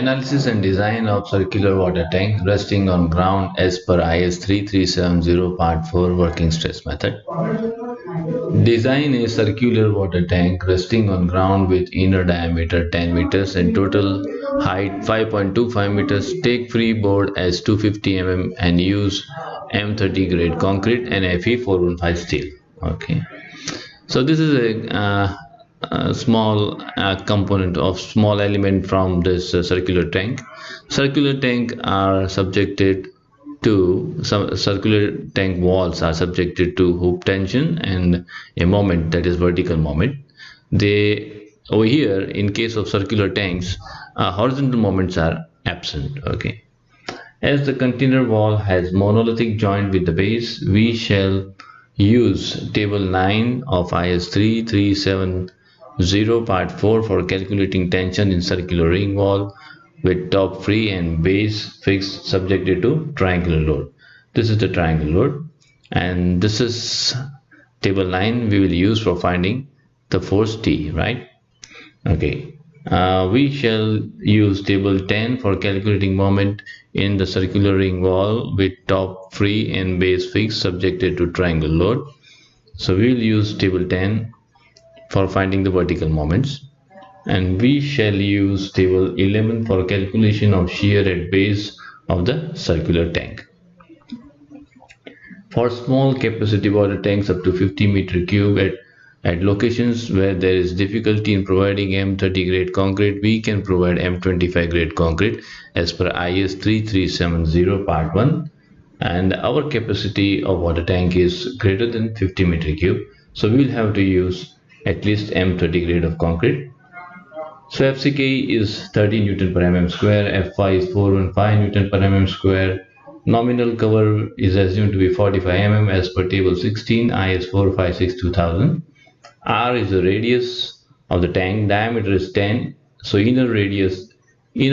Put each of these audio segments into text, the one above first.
Analysis and design of circular water tank resting on ground as per IS 3370 Part 4 working stress method. Design a circular water tank resting on ground with inner diameter 10 meters and total height 5.25 meters. Take freeboard as 250 mm and use M30 grade concrete and Fe 415 steel. Okay. So this is a small component of small element from this circular tank. Circular tank are subjected to some circular tank walls are subjected to hoop tension and a moment, that is vertical moment. They over here in case of circular tanks, horizontal moments are absent. Okay. As the container wall has monolithic joint with the base, we shall use table 9 of IS 3370 part 4 for calculating tension in circular ring wall with top free and base fixed subjected to triangular load. This is the triangular load, and this is table 9 we will use for finding the force T, right? Okay. We shall use table 10 for calculating moment in the circular ring wall with top free and base fixed subjected to triangle load. So we will use table 10 for finding the vertical moments, and we shall use table 11 for calculation of shear at base of the circular tank. For small capacity water tanks up to 50 meter cube at locations where there is difficulty in providing M30 grade concrete, we can provide M25 grade concrete as per IS 3370 part 1, and our capacity of water tank is greater than 50 meter cube, so we will have to use at least M30 grade of concrete. So FCK is 30 Newton per mm square, Fy is 415 Newton per mm square. Nominal cover is assumed to be 45 mm as per table 16 IS 456-2000. R is the radius of the tank, diameter is 10, so inner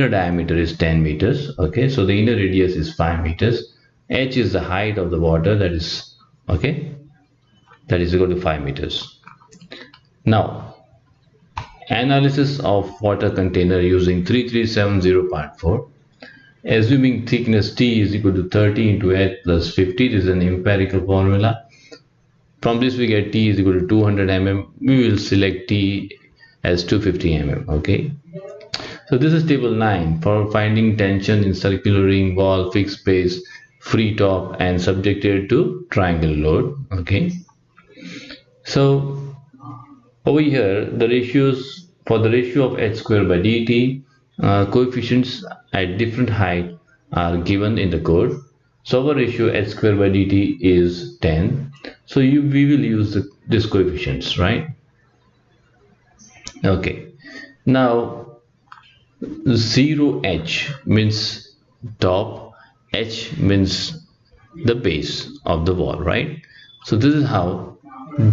diameter is 10 meters. Okay, so the inner radius is 5 meters. H is the height of the water, that is equal to 5 meters. Now, analysis of water container using 3370 part 4. Assuming thickness T is equal to 30 into H plus 50, this is an empirical formula. From this we get T is equal to 200 mm. We will select T as 250 mm. Okay. So this is table 9 for finding tension in circular ring wall, fixed base, free top and subjected to triangle load. Okay. So over here the ratios for the ratio of H square by dt, coefficients at different height are given in the code. So our ratio H square by dt is 10. So we will use this coefficients, right? Okay. Now 0h means top, h means the base of the wall, right? So this is how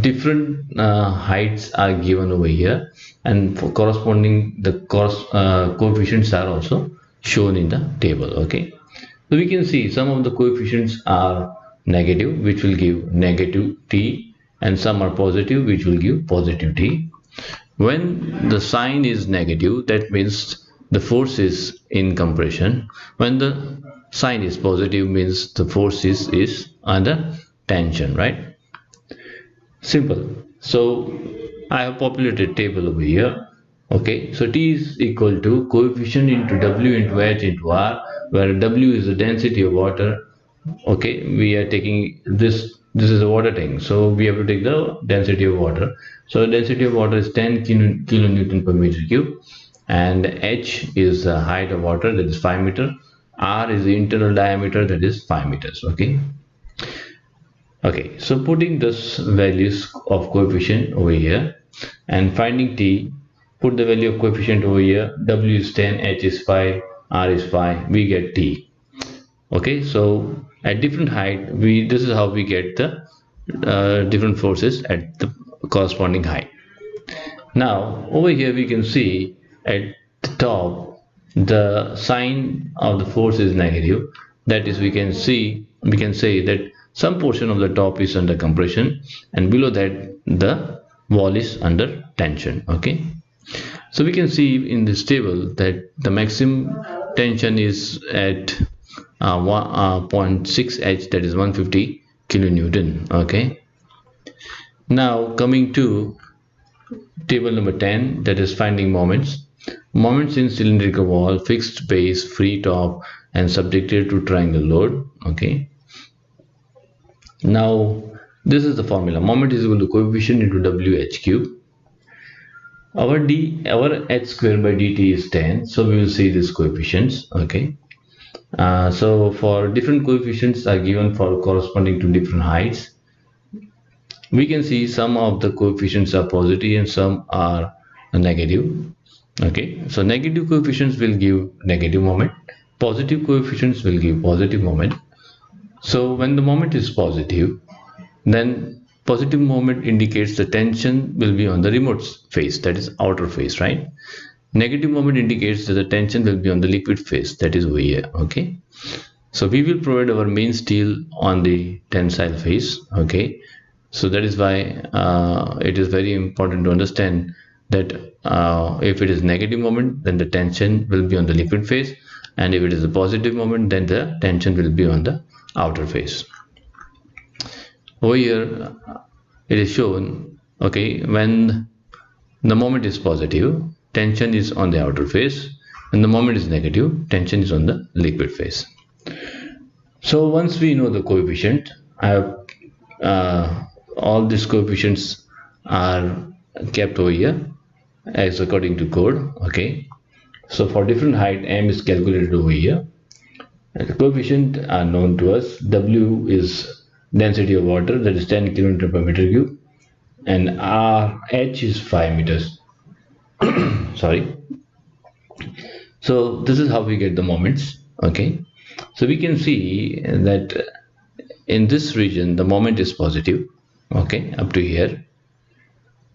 different heights are given over here, and for corresponding the coefficients are also shown in the table. Okay, so we can see some of the coefficients are negative, which will give negative T, and some are positive, which will give positive T. When the sign is negative, that means the force is in compression. When the sign is positive, means the force is under tension, right? Simple. So I have populated table over here. Okay, so T is equal to coefficient into W into H into R, where W is the density of water. Okay, we are taking this is a water tank, so we have to take the density of water. So the density of water is 10 kilonewton per meter cube, and H is the height of water, that is 5 meter. R is the internal diameter, that is 5 meters. Okay, so putting this values of coefficient over here and finding T, put the value of coefficient over here. W is 10, H is 5, R is 5, we get T. Okay, so at different height, this is how we get the different forces at the corresponding height. Now over here we can see at the top the sign of the force is negative. That is, we can say that some portion of the top is under compression, and below that the wall is under tension. Okay, So we can see in this table that the maximum tension is at 0.6 H, that is 150 kilonewton. Okay. Now coming to table number 10, that is finding moments. Moments in cylindrical wall, fixed base, free top, and subjected to triangle load. Okay. Now this is the formula. Moment is equal to coefficient into WH cube. Our h square by dt is 10, so we will see these coefficients. Okay. So for different coefficients are given for corresponding to different heights. We can see some of the coefficients are positive and some are negative. Okay, so negative coefficients will give negative moment, positive coefficients will give positive moment. So when the moment is positive, then positive moment indicates the tension will be on the remote phase, that is outer phase, right? Negative moment indicates that the tension will be on the liquid phase, that is over here. Okay, so we will provide our main steel on the tensile phase. Okay, so that is why it is very important to understand that if it is negative moment, then the tension will be on the liquid phase, and if it is a positive moment, then the tension will be on the outer phase. Over here it is shown, okay, when the moment is positive, tension is on the outer phase. When the moment is negative, tension is on the liquid phase. So once we know the coefficient, I have all these coefficients are kept over here as according to code. Okay, so for different height, m is calculated over here, and the coefficient are known to us. W is density of water, that is 10 km per meter cube, and h is 5 meters. Sorry. So this is how we get the moments. Okay, so we can see that in this region the moment is positive. Okay, up to here,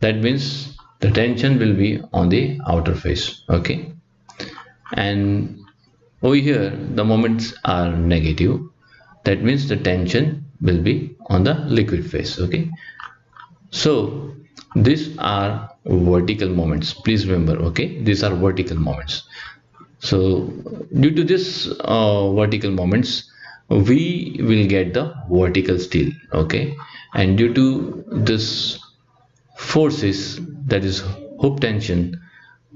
that means the tension will be on the outer phase. Okay, and over here the moments are negative, that means the tension will be on the liquid phase. Okay, so these are vertical moments, please remember. Okay, these are vertical moments. So due to this vertical moments, we will get the vertical steel. Okay, and due to this forces, that is hook tension,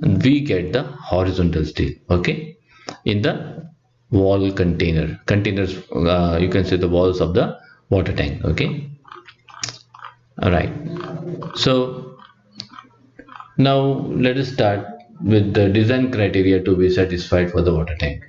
we get the horizontal steel. Okay, in the wall containers, you can say the walls of the water tank. Okay, all right. So now let us start with the design criteria to be satisfied for the water tank.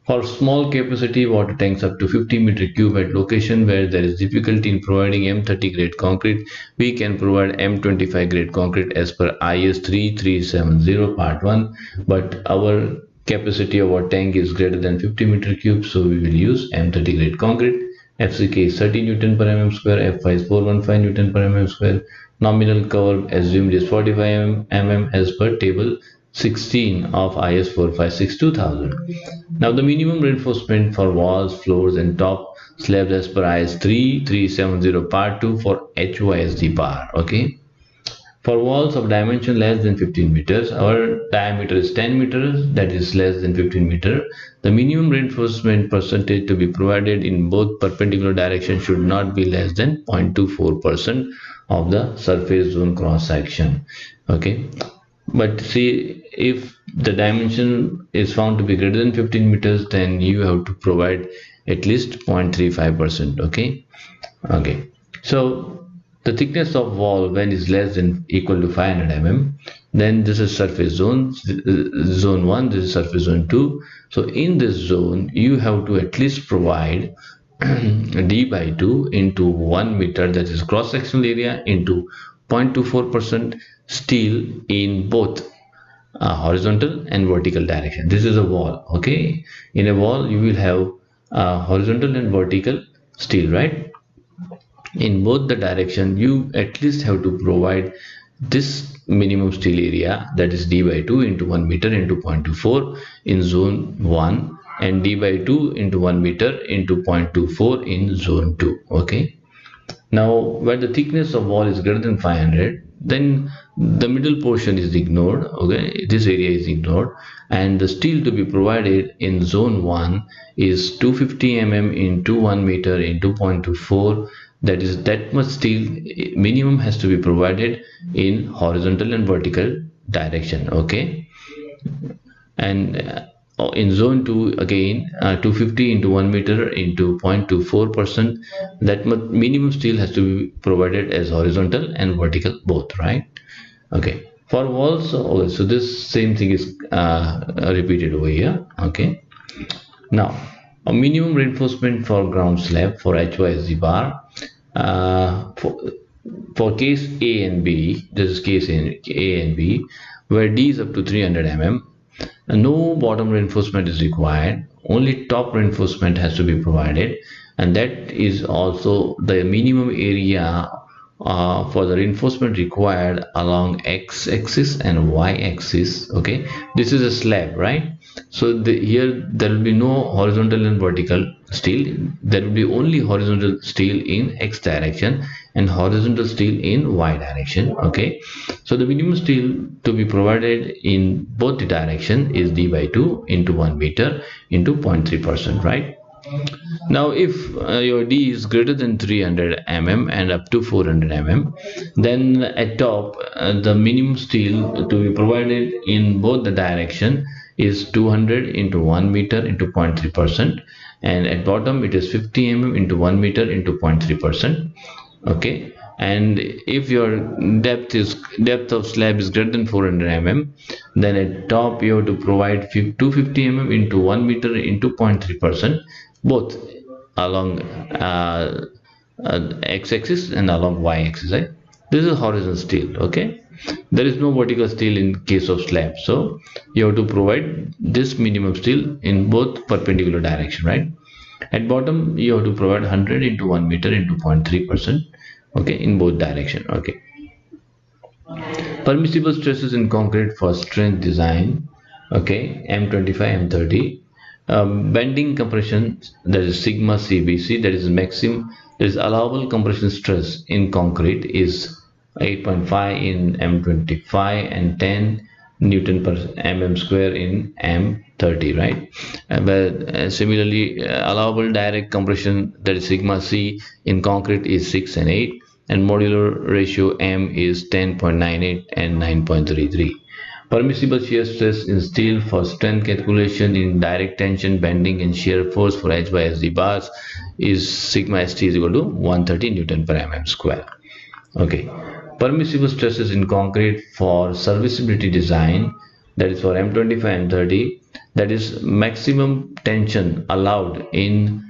For small capacity water tanks up to 50 meter cube at location where there is difficulty in providing M30 grade concrete, we can provide M25 grade concrete as per IS 3370 part 1, but our capacity of our tank is greater than 50 meter cube, so we will use M30 grade concrete. FCK is 30 Newton per mm square, F5 is 415 Newton per mm square. Nominal cover assumed is 45 mm as per table 16 of IS 456-2000. Now the minimum reinforcement for walls, floors and top slabs as per IS 3370 part 2 for HYSD bar. Okay. For walls of dimension less than 15 meters, our diameter is 10 meters, that is less than 15 meter. The minimum reinforcement percentage to be provided in both perpendicular directions should not be less than 0.24% of the surface zone cross section. Okay, but see, if the dimension is found to be greater than 15 meters, then you have to provide at least 0.35%. Okay, okay. So the thickness of wall when is less than equal to 500 mm, then this is surface zone 1, this is surface zone 2. So in this zone you have to at least provide d by 2 into 1 meter, that is cross sectional area, into 0.24% steel in both horizontal and vertical direction. This is a wall. Okay, in a wall you will have horizontal and vertical steel, right? In both the direction you at least have to provide this minimum steel area, that is d by 2 into 1 meter into 0.24 in zone 1 and d by 2 into 1 meter into 0.24 in zone 2. Okay, now where the thickness of wall is greater than 500, then the middle portion is ignored. Okay, this area is ignored, and the steel to be provided in zone 1 is 250 mm into 1 meter into 0.24. That is, that much steel minimum has to be provided in horizontal and vertical direction. Okay, and in zone 2 again, 250 into 1 meter into 0.24%, that much minimum steel has to be provided as horizontal and vertical both, right? Okay, for walls, okay, so this same thing is repeated over here. Okay, now a minimum reinforcement for ground slab for HYSD bar, uh, for, for case A and B, this is case A and B, where D is up to 300 mm, no bottom reinforcement is required, only top reinforcement has to be provided, and that is also the minimum area for the reinforcement required along x-axis and y-axis. Okay, this is a slab, right? So here there will be no horizontal and vertical steel, there will be only horizontal steel in x direction and horizontal steel in y direction. Okay, so the minimum steel to be provided in both the direction is d by 2 into 1 meter into 0.3%, right? Now if your d is greater than 300 mm and up to 400 mm, then at top the minimum steel to be provided in both the direction is 200 into 1 meter into 0.3%, and at bottom it is 50 mm into 1 meter into 0.3%. Okay, and if your depth of slab is greater than 400 mm, then at top you have to provide 250 mm into 1 meter into 0.3%, both along x-axis and along y-axis, right? This is horizontal steel. Okay, there is no vertical steel in case of slab, so you have to provide this minimum steel in both perpendicular direction, right? At bottom you have to provide 100 into 1 meter into 0.3%. Okay, in both direction. Okay, permissible stresses in concrete for strength design. Okay, M25 M30, bending compression, that is sigma CBC, that is maximum, that is allowable compression stress in concrete is 8.5 in M25 and 10 Newton per mm square in M30, right? But similarly, allowable direct compression, that is sigma C in concrete is 6 and 8, and modular ratio M is 10.98 and 9.33. Permissible shear stress in steel for strength calculation in direct tension, bending, and shear force for H by SD bars is sigma ST is equal to 130 Newton per mm square. Okay, permissible stresses in concrete for serviceability design, that is for M25 and 30, that is maximum tension allowed in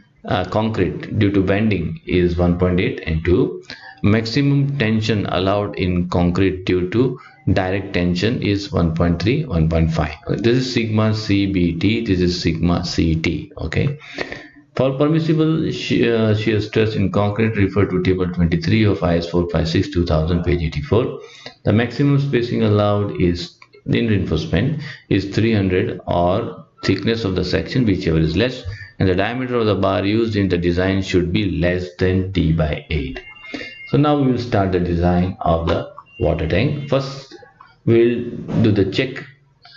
concrete due to bending is 1.8 and 2, maximum tension allowed in concrete due to direct tension is 1.3 1.5. This is sigma CBT, this is sigma CT. Okay, for permissible shear stress in concrete, refer to table 23 of IS 456 2000 page 84. The maximum spacing allowed is in reinforcement is 300, or thickness of the section whichever is less, and the diameter of the bar used in the design should be less than d by 8. So now we will start the design of the water tank. First we'll do the check,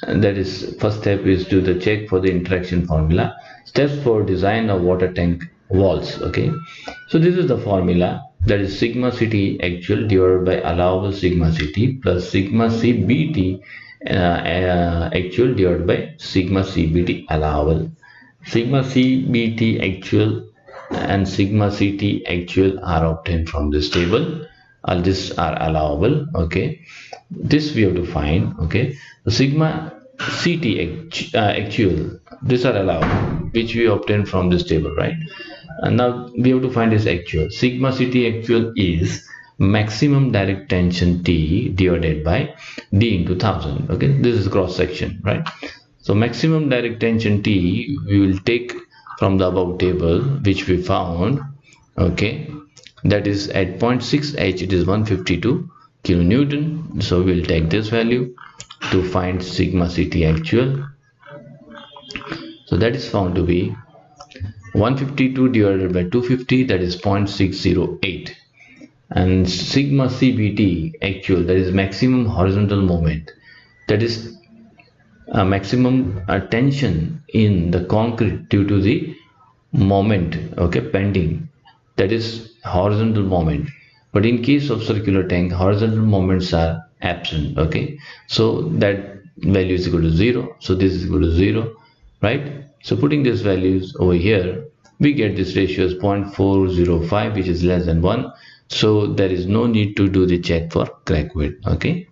and that is first step is do the check for the interaction formula. Steps for design of water tank walls. Okay, so this is the formula, that is sigma ct actual divided by allowable sigma ct plus sigma cbt actual divided by sigma cbt allowable. Sigma cbt actual and sigma ct actual are obtained from this table. All these are allowable. Okay, this we have to find. Okay, the sigma ct actual, these are allowable, which we obtained from this table, right? And now we have to find this actual. Sigma ct actual is maximum direct tension T divided by D into 1000. Okay, this is cross section, right? So maximum direct tension T we will take from the above table which we found. Okay, that is at 0.6 H it is 152 kilonewton. So we'll take this value to find sigma ct actual. So that is found to be 152 divided by 250, that is 0.608. and sigma CBT actual, that is maximum horizontal moment, that is maximum tension in the concrete due to the moment, okay, pending, that is horizontal moment. But in case of circular tank, horizontal moments are absent, okay, so that value is equal to 0, so this is equal to 0, right? So putting these values over here, we get this ratio as 0.405, which is less than 1, so there is no need to do the check for crack width, okay.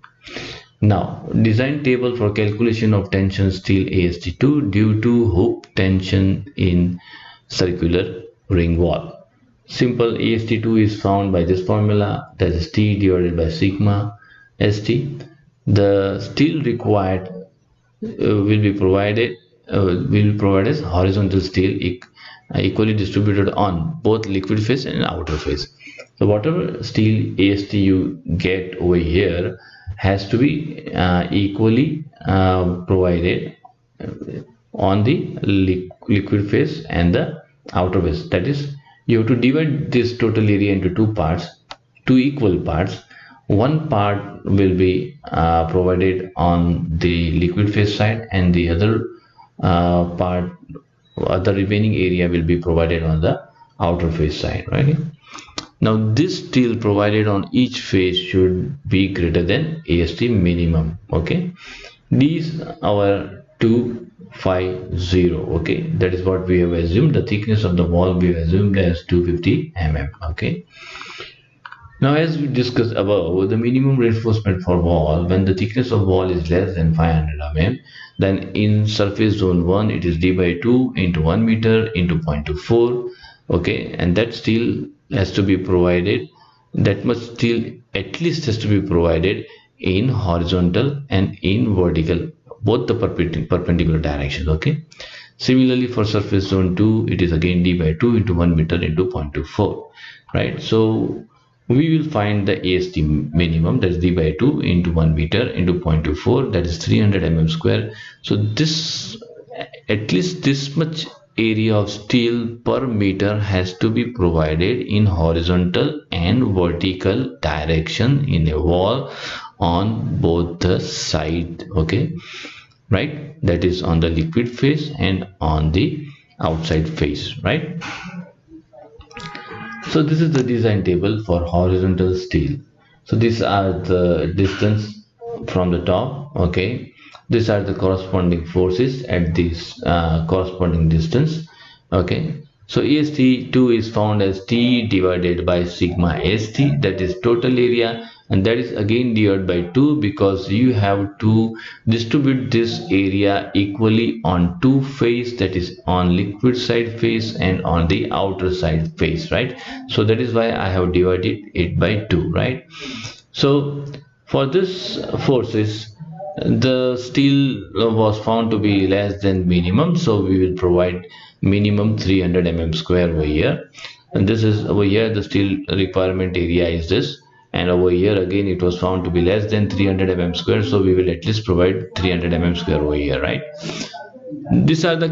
Now, design table for calculation of tension steel AST2 due to hoop tension in circular ring wall. Simple, AST2 is found by this formula, that is T divided by sigma ST. The steel required will provide as horizontal steel equally distributed on both liquid phase and outer phase. So whatever steel AST you get over here has to be equally provided on the liquid phase and the outer phase. That is, you have to divide this total area into two parts, two equal parts. One part will be provided on the liquid phase side, and the other part, the remaining area will be provided on the outer phase side, right? Now this steel provided on each phase should be greater than AST minimum, okay. These our 250, okay, that is what we have assumed. The thickness of the wall we have assumed as 250 mm, okay. Now, as we discussed above, the minimum reinforcement for wall, when the thickness of wall is less than 500 mm, then in surface zone 1 it is d by 2 into 1 meter into 0.24, okay, and that steel has to be provided, that much steel at least has to be provided in horizontal and in vertical, both the perpendicular directions, okay. Similarly, for surface zone 2, it is again d by 2 into 1 meter into 0.24, right? So we will find the AST minimum, that is d by 2 into 1 meter into 0.24, that is 300 mm square. So this, at least this much area of steel per meter has to be provided in horizontal and vertical direction in a wall on both the side, okay, right, that is on the liquid phase and on the outside phase, right. So this is the design table for horizontal steel. So these are the distance from the top, okay. These are the corresponding forces at this corresponding distance, okay. So AST2 is found as T divided by sigma ST, that is total area, and that is again divided by 2 because you have to distribute this area equally on two face, that is on liquid side face and on the outer side face, right. So that is why I have divided it by 2, right. So for this forces, the steel was found to be less than minimum, so we will provide minimum 300 mm square over here, and this is over here the steel requirement area is this, and over here again it was found to be less than 300 mm square, so we will at least provide 300 mm square over here, right. These are the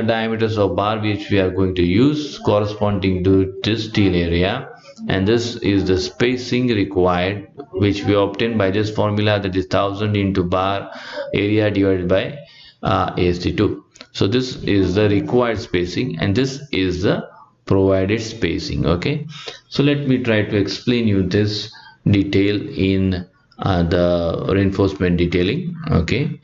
diameters of bar which we are going to use corresponding to this steel area, and this is the spacing required which we obtain by this formula, that is 1000 into bar area divided by AST2. So this is the required spacing and this is the provided spacing, okay. So let me try to explain you this detail in the reinforcement detailing, okay.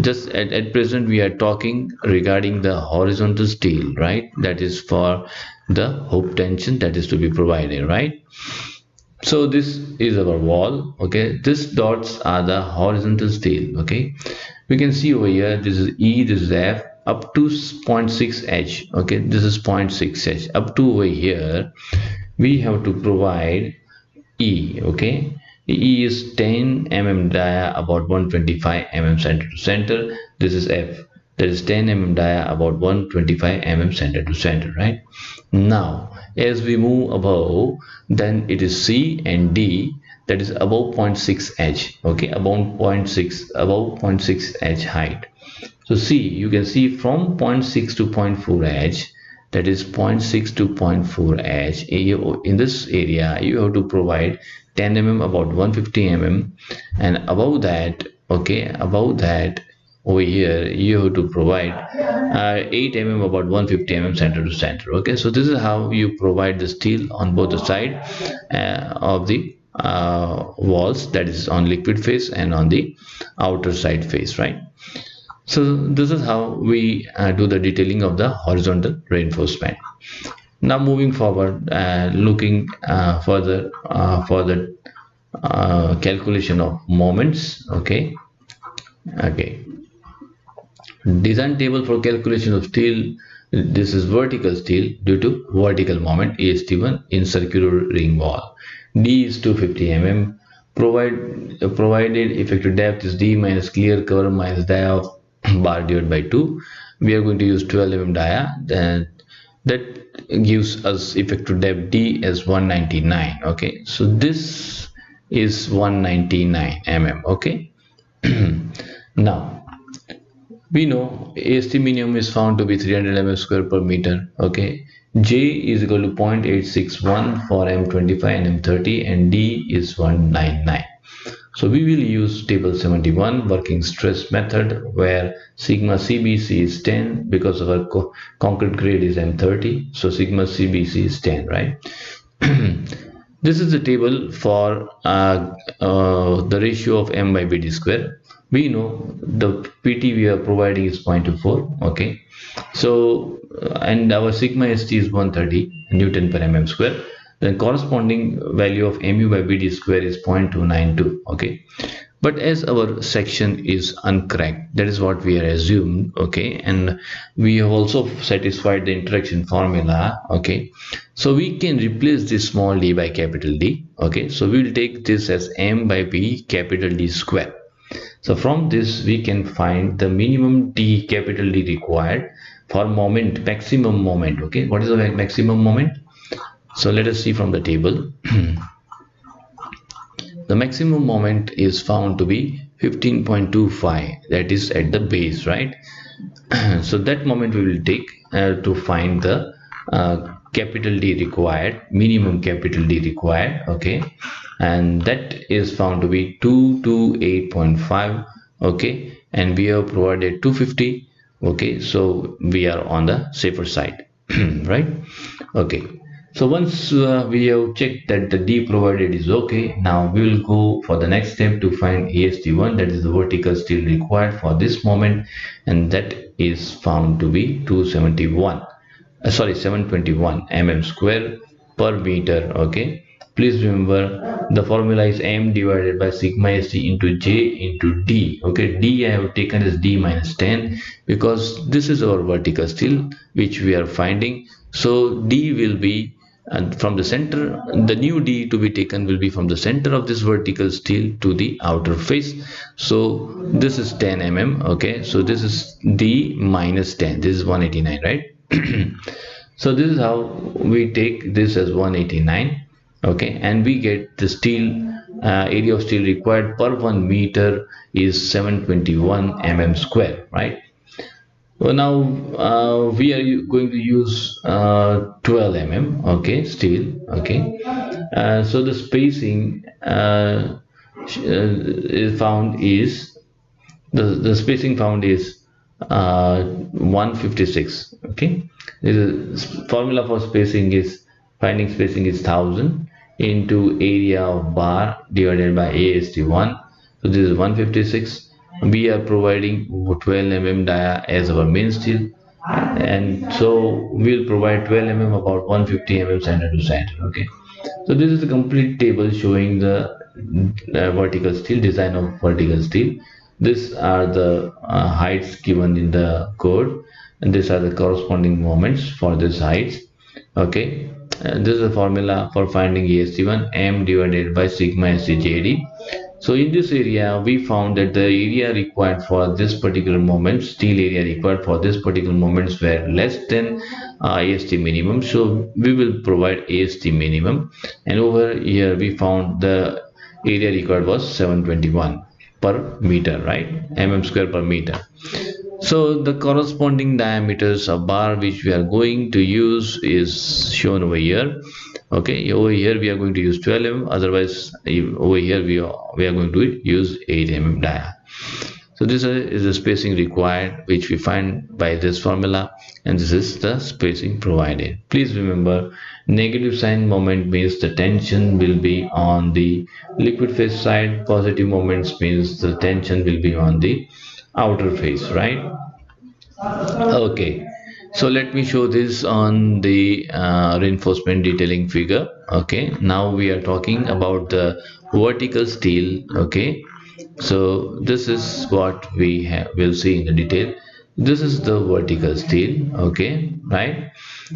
Just at present we are talking regarding the horizontal steel, right, that is for the hoop tension that is to be provided, right. So this is our wall, okay. These dots are the horizontal steel, okay. We can see over here this is E, this is F, up to 0.6 H, okay. This is 0.6 H. Up to over here we have to provide E, okay. E is 10 mm dia about 125 mm center to center. This is F, that is 10 mm dia about 125 mm center to center, right. Now as we move above, then it is C and D, that is above 0.6 H, okay, above 0.6 H height. So see, you can see from 0.6 to 0.4 H, that is 0.6 to 0.4 H. In this area you have to provide 10 mm about 150 mm, and above that, okay, above that over here you have to provide 8 mm about 150 mm center to center. Okay, so this is how you provide the steel on both the side of the walls, that is on liquid phase and on the outer side face, right? So this is how we do the detailing of the horizontal reinforcement. Now moving forward, looking further for the calculation of moments. Okay, design table for calculation of steel. This is vertical steel due to vertical moment AST1 in circular ring wall. D is 250 mm. Provided effective depth is D minus clear cover minus dia of bar divided by 2. We are going to use 12 mm dia. Then that gives us effective depth D as 199. Okay, so this is 199 mm. Okay. Now we know AST minimum is found to be 300 mm square per meter. Okay, J is equal to 0.861 for M25 and M30, and D is 199. So we will use table 71 working stress method, where sigma CBC is 10 because of our concrete grade is M30. So sigma CBC is 10, right? This is the table for the ratio of M by BD square. We know the PT we are providing is 0.24. Okay, so and our sigma ST is 130 Newton per mm square. Then corresponding value of mu by bd square is 0.292. Okay, but as our section is uncracked, that is what we are assumed. Okay, and we have also satisfied the interaction formula. Okay, so we can replace this small d by capital D. Okay, so we will take this as m by b capital D square. So from this we can find the minimum D capital D required for moment, maximum moment. Okay, what is the maximum moment? So let us see from the table. The maximum moment is found to be 15.25, that is at the base, right? So that moment we will take to find the capital D required, minimum capital D required. Okay, and that is found to be 228.5. Okay, and we have provided 250. Okay, so we are on the safer side. Right? Okay, so once we have checked that the D provided is okay, now we will go for the next step to find AST1, that is the vertical steel required for this moment, and that is found to be 721 mm square per meter. Okay, please remember the formula is m divided by sigma st into j into d. Okay, d I have taken as d minus 10 because this is our vertical steel which we are finding. So d will be, and from the center, the new D to be taken will be from the center of this vertical steel to the outer face. So this is 10 mm. Okay, so this is D minus 10. This is 189, right? So this is how we take this as 189. Okay, and we get the steel area of steel required per 1 meter is 721 mm square, right? Well, now we are going to use 12 mm. Okay, steel. Okay, so the spacing is found is the spacing found is 156. Okay, the formula for spacing is, finding spacing is 1000 into area of bar divided by AST1. So this is 156. We are providing 12 mm dia as our main steel, and so we'll provide 12 mm about 150 mm center to center. Okay, so this is the complete table showing the vertical steel, design of vertical steel. These are the heights given in the code, and these are the corresponding moments for these heights. Okay, this is the formula for finding AST1, m divided by sigma SCJD. So in this area we found that the area required for this particular moment, steel area required for this particular moments, were less than AST minimum, so we will provide AST minimum, and over here we found the area required was 721 per meter, right? Mm square per meter. So the corresponding diameters of bar which we are going to use is shown over here. Okay, over here we are going to use 12 mm, otherwise over here we are going to use 8 mm dia. So this is the spacing required which we find by this formula, and this is the spacing provided. Please remember, negative sign moment means the tension will be on the liquid phase side, positive moments means the tension will be on the outer phase, right? Okay, so let me show this on the reinforcement detailing figure. Okay, now we are talking about the vertical steel. Okay, so this is what we will see in the detail. This is the vertical steel. Okay, right?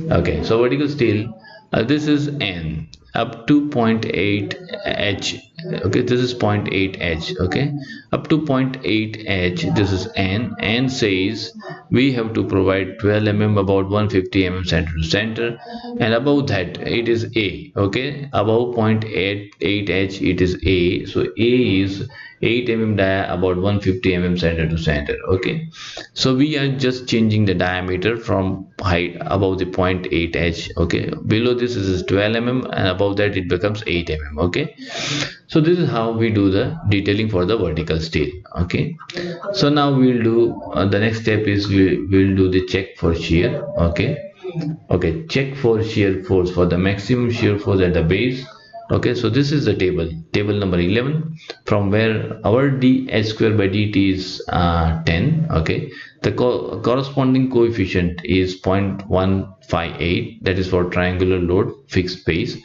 Okay, so vertical steel, this is N up to zero point 0.8 H. Okay, this is zero point 0.8 H. Okay, up to zero point 0.8 H, this is N says we have to provide 12 mm, about 150 mm center to center, and above that it is A. Okay, above 0.8 H it is A, so A is 8 mm dia, about 150 mm center to center. Okay, so we are just changing the diameter from height above the 0.8 H. Okay, below this is 12 mm, and above that it becomes 8 mm. Okay, so this is how we do the detailing for the vertical steel. Okay, so now we'll do the next step is we'll do the check for shear. Okay, check for shear force for the maximum shear force at the base. Okay, so this is the table number 11, from where our dh square by dt is 10. Okay, the corresponding coefficient is 0.158, that is for triangular load fixed base,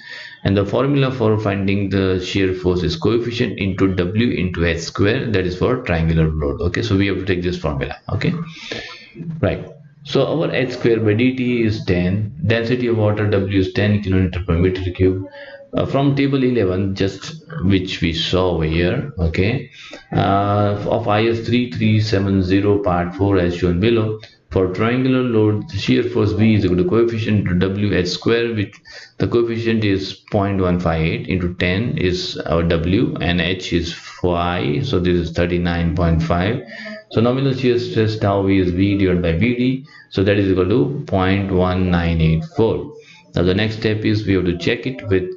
and the formula for finding the shear force is coefficient into w into h square, that is for triangular load. Okay, so we have to take this formula. Okay, right. So our h square by dt is 10. Density of water W is 10 kilonewton per meter cube. From table 11, just which we saw over here, okay, of IS 3370 part 4 as shown below. For triangular load, the shear force V is equal to coefficient to WH square, which the coefficient is 0.158 into 10 is our W, and H is 5, so this is 39.5. So nominal shear stress tau V is V divided by VD, so that is equal to 0.1984. Now the next step is we have to check it with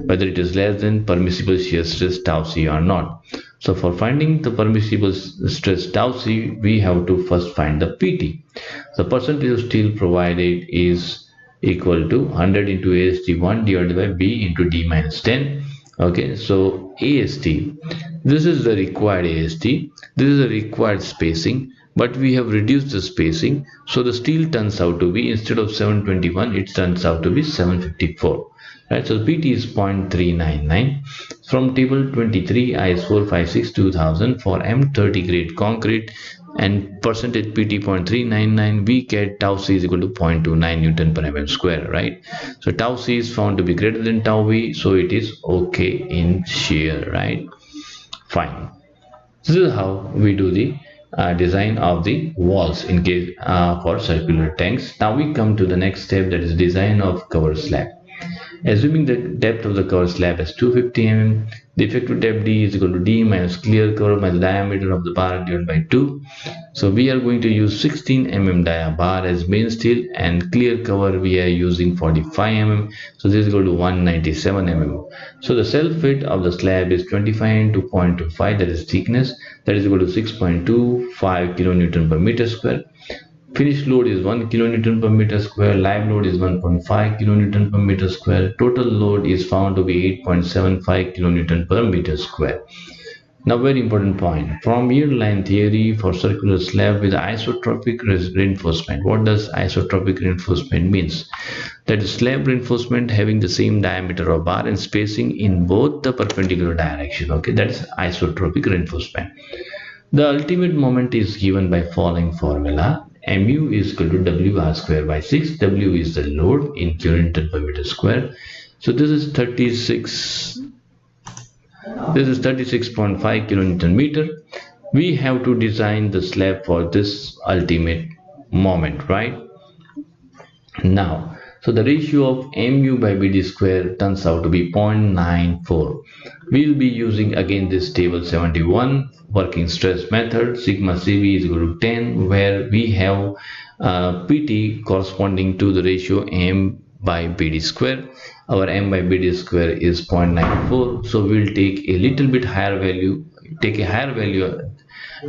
whether it is less than permissible shear stress tau C or not. So for finding the permissible stress tau C, we have to first find the PT. The percentage of steel provided is equal to 100 into AST1 divided by B into D minus 10. Okay, so AST, this is the required AST, this is the required spacing, but we have reduced the spacing, so the steel turns out to be, instead of 721, it turns out to be 754. Right, so PT is 0.399. From table 23 IS 456 2000 for M30 grade concrete and percentage PT 0.399, we get tau C is equal to 0.29 Newton per mm square. Right, so tau C is found to be greater than tau V, so it is okay in shear. Right, fine. This is how we do the design of the walls in case for circular tanks. Now we come to the next step, that is design of cover slab. Assuming the depth of the cover slab is 250 mm, the effective depth D is equal to D minus clear cover minus diameter of the bar divided by 2. So we are going to use 16 mm dia bar as main steel, and clear cover we are using 45 mm. So this is equal to 197 mm. So the self weight of the slab is 25 into 0.25, that is thickness, that is equal to 6.25 kilonewton per meter square. Finished load is 1 kilonewton per meter square, live load is 1.5 kilonewton per meter square, total load is found to be 8.75 kilonewton per meter square. Now very important point, from yield line theory for circular slab with isotropic reinforcement. What does isotropic reinforcement means? That is slab reinforcement having the same diameter of bar and spacing in both the perpendicular direction. Okay, that's isotropic reinforcement. The ultimate moment is given by following formula. Mu is equal to WR square by 6. W is the load in kilonewton per meter square. So this is 36.5 kilonewton meter. We have to design the slab for this ultimate moment, right? Now So the ratio of mu by bd square turns out to be 0.94. We will be using again this table 71 working stress method. Sigma cv is equal to 10, where we have pt corresponding to the ratio m by bd square. Our m by bd square is 0.94, so we will take a little bit higher value, take a higher value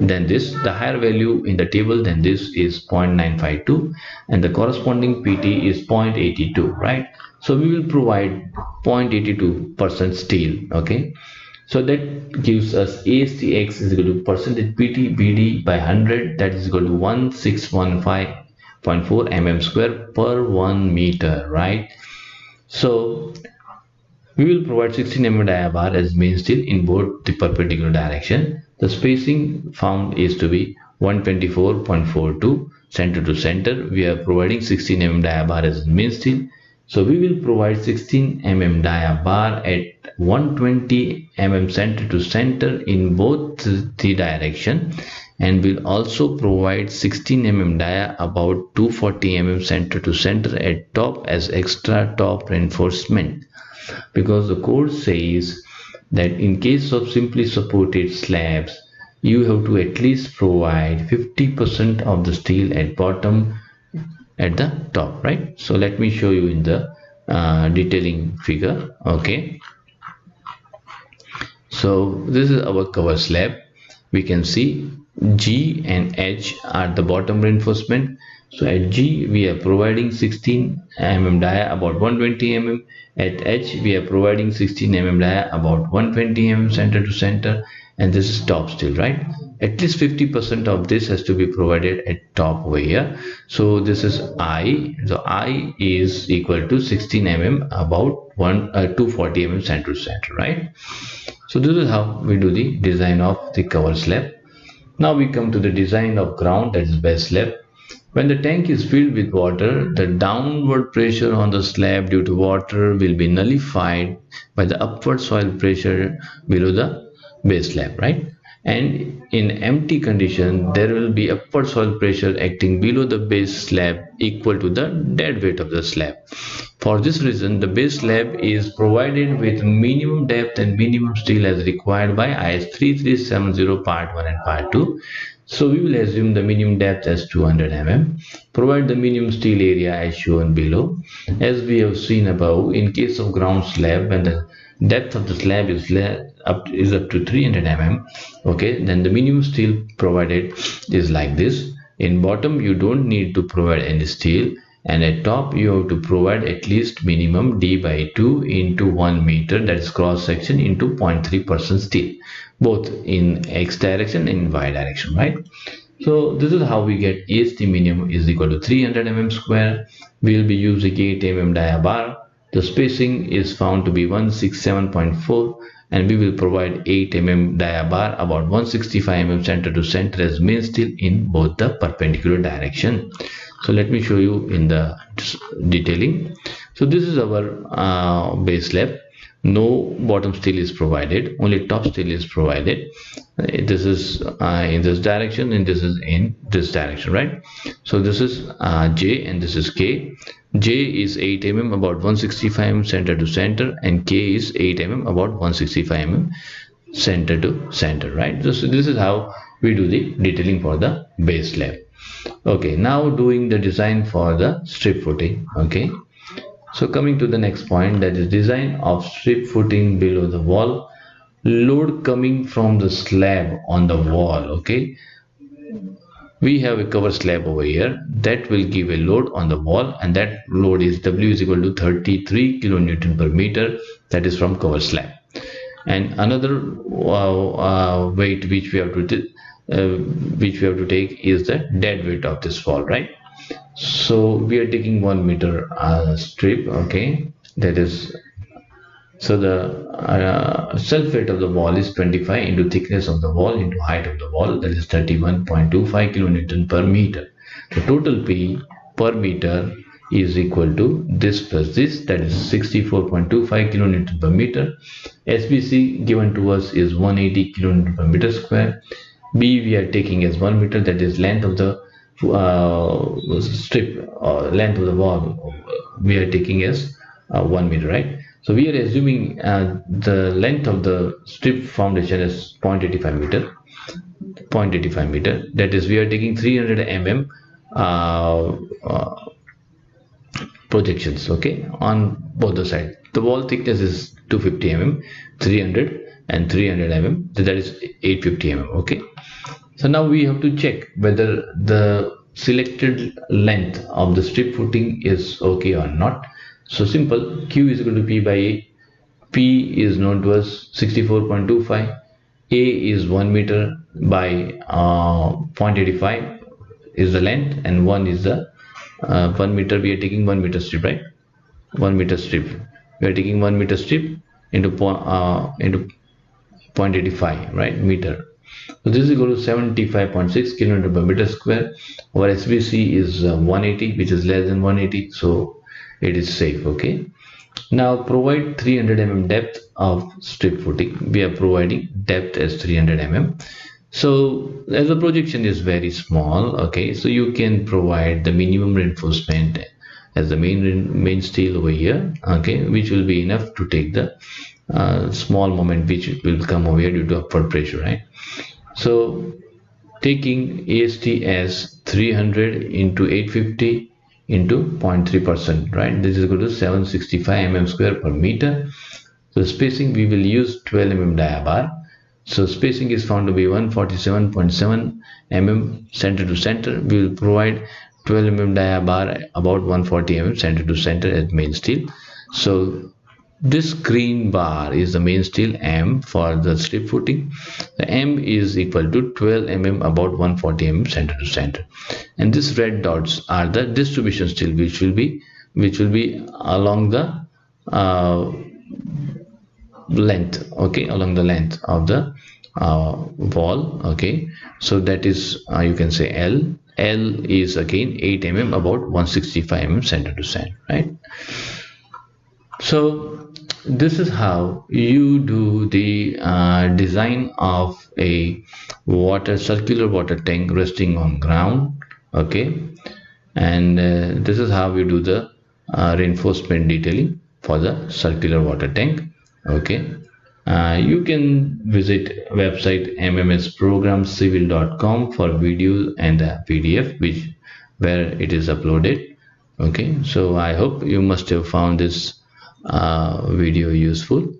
than this. The higher value in the table than this is 0.952, and the corresponding pt is 0.82, right? So we will provide 0.82% steel. Okay, so that gives us ASTX is equal to percentage pt bd by 100, that is equal to 1615.4 mm square per 1 meter, right? So we will provide 16 mm dia bar as main steel in both the perpendicular direction. The spacing found is to be 124.42 center to center. We are providing 16 mm dia bar as main steel. So we will provide 16 mm dia bar at 120 mm center to center in both the direction, and will also provide 16 mm dia about 240 mm center to center at top as extra top reinforcement, because the code says that in case of simply supported slabs you have to at least provide 50% of the steel at bottom at the top, right? So let me show you in the detailing figure. Okay, so this is our cover slab. We can see G and H are the bottom reinforcement. So at G we are providing 16 mm dia about 120 mm. At H we are providing 16 mm dia about 120 mm center to center, and this is top steel, right? At least 50% of this has to be provided at top over here. So this is I. So I is equal to 16 mm about 240 mm center to center, right? So this is how we do the design of the cover slab. Now we come to the design of ground, that is base slab. When the tank is filled with water, the downward pressure on the slab due to water will be nullified by the upward soil pressure below the base slab, right? And in empty condition, there will be upward soil pressure acting below the base slab equal to the dead weight of the slab. For this reason, the base slab is provided with minimum depth and minimum steel as required by IS 3370 part 1 and part 2. So we will assume the minimum depth as 200 mm. Provide the minimum steel area as shown below. As we have seen above, in case of ground slab, when the depth of the slab is up to 300 mm, okay, then the minimum steel provided is like this. In bottom you don't need to provide any steel, and at top you have to provide at least minimum d by 2 into 1 meter, that is cross section, into 0.3% steel, both in x direction and y direction, right? So this is how we get AST minimum is equal to 300 mm square. We will be using 8 mm dia bar. The spacing is found to be 167.4, and we will provide 8 mm dia bar about 165 mm center to center as main steel in both the perpendicular direction. So let me show you in the detailing. So this is our base slab. No bottom steel is provided, only top steel is provided. This is in this direction, and this is in this direction, right? So this is J and this is K. J is 8 mm about 165 mm center to center, and K is 8 mm about 165 mm center to center, right? So this is how we do the detailing for the base slab. Okay, now doing the design for the strip footing. Okay, so coming to the next point, that is design of strip footing below the wall. Load coming from the slab on the wall. Okay, we have a cover slab over here that will give a load on the wall, and that load is W is equal to 33 kilonewton per meter, that is from cover slab. And another weight which we have to take is the dead weight of this wall, right? So we are taking 1 meter strip. Okay, that is, so the self weight of the wall is 25 into thickness of the wall into height of the wall, that is 31.25 kilonewton per meter. The total P per meter is equal to this plus this, that is 64.25 kilonewton per meter. SBC given to us is 180 kilonewton per meter square. B we are taking as 1 meter, that is length of the strip or length of the wall we are taking as 1 meter, right? So we are assuming the length of the strip foundation is 0.85 meter. That is, we are taking 300 mm uh, uh, projections, okay, on both the sides. The wall thickness is 250 mm, 300 and 300 mm, that is 850 mm, okay. So now we have to check whether the selected length of the strip footing is okay or not. So simple, Q is equal to P by A. P is known to us 64.25. A is 1 meter by 0.85 is the length, and 1 is the 1 meter. We are taking 1 meter strip, right? 1 meter strip. We are taking 1 meter strip into 0.85, right, meter. So this is equal to 75.6 kilometer per meter square. Our SBC is 180, which is less than 180, so it is safe, okay. Now provide 300 mm depth of strip footing. We are providing depth as 300 mm. So as the projection is very small, okay, so you can provide the minimum reinforcement as the main steel over here, okay, which will be enough to take the small moment which will come over here due to upward pressure, right? So taking AST as 300 into 850 into 0.3%, right? This is equal to 765 mm square per meter. So spacing, we will use 12 mm dia bar. So spacing is found to be 147.7 mm center to center. We will provide 12 mm dia bar about 140 mm center to center as main steel. So this green bar is the main steel M for the strip footing. The M is equal to 12 mm about 140 mm center to center, and these red dots are the distribution steel which will be along the uh, length, okay, along the length of the wall, okay. So that is you can say L. L is again 8 mm about 165 mm center to center, right? So this is how you do the design of a circular water tank resting on ground, okay. And this is how you do the reinforcement detailing for the circular water tank, okay. You can visit website mmsprogramcivil.com for video and PDF where it is uploaded, okay. So I hope you must have found this video useful.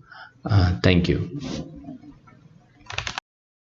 Thank you.